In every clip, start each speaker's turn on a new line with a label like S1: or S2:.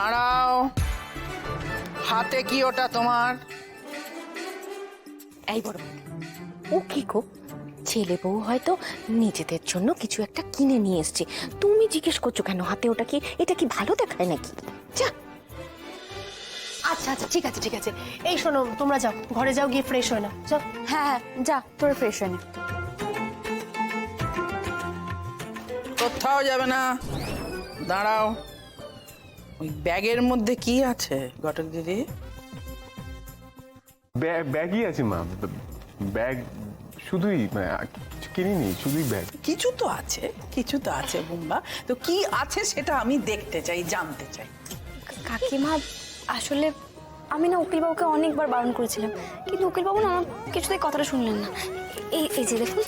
S1: দাঁড়াও, হাতে কি ওটা তোমার?
S2: এই বড় ও কি গো, ছেলে বউ হয়তো নিজেদের জন্য কিছু একটা কিনে নিয়ে এসছে, তুমি জিজ্ঞেস করছো কেন হাতে ওটা কি? এটা কি ভালো দেখায় নাকি? যা।
S3: আচ্ছা আচ্ছা, ঠিক আছে ঠিক আছে। এই শোনো, তোমরা যাও, ঘরে যাও, গিয়ে ফ্রেশ হয়ে নাও, যাও।
S2: হ্যাঁ হ্যাঁ, যা তোর ফ্রেশ হয়ে নে।
S1: কোথাও যাবে না, দাঁড়াও। ওই ব্যাগের মধ্যে কি আছে ঘটক দিদি?
S4: ব্যাগই আছে মা, ব্যাগ শুধুই, কিছু কিনিনি, শুধুই ব্যাগ।
S1: কিছু তো আছে, কিছু তো আছে বুম্বা, তো কি আছে সেটা আমি দেখতে চাই, জানতে চাই।
S5: কাকিমা, আসলে আমি না উকিলবাবুকে অনেকবার বারণ করেছিলাম, কিন্তু উকিলবাবু না আমার কিছুতেই কথাটা শুনলেন না। এই এই যে দেখুন।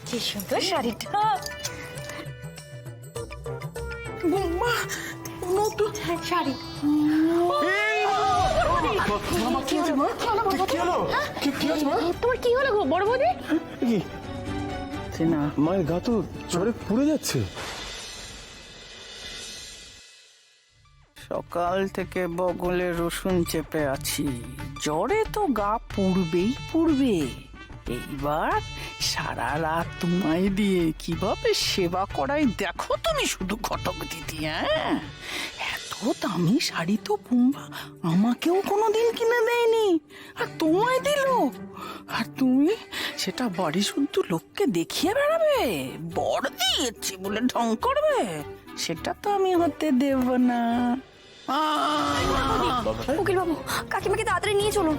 S2: কি সুন্দর শাড়িটা।
S1: বুম্বা, নতুন
S5: শাড়ি।
S3: তোমার কি হলো গো বড় বৌদি?
S1: না,
S4: মায়ের গা তো জ্বরে পুড়ে যাচ্ছে।
S1: সকাল থেকে বগলে রসুন চেপে আছি, জ্বরে তো গা পুড়বেই পুড়বে। এইবার সারা রাত তোমায় দিয়ে কিভাবে সেবা করাই দেখো তুমি শুধু ঘটক দিদি। হ্যাঁ, এত দামি শাড়ি তো বুম্বা আমাকেও কোনোদিন কিনে দেয়নি, আর তোমায় দিল। আর তুমি সেটা বাড়ি শুদ্ধ লোককে দেখিয়ে বেড়াবে, বর দিয়েছি বলে ঢং করবে। সেটা তো আমি হতে দেব না।
S5: উকিলবাবু, কাকিমাকে তাড়াতাড়ি নিয়ে চলুন।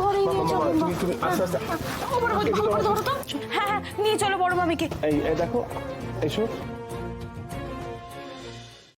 S4: ঘরে নিয়ে চলো। তুমি আস্তে আস্তে।
S5: হ্যাঁ হ্যাঁ, নিয়ে চলো বড় মামিকে।
S4: এই দেখো, এসো।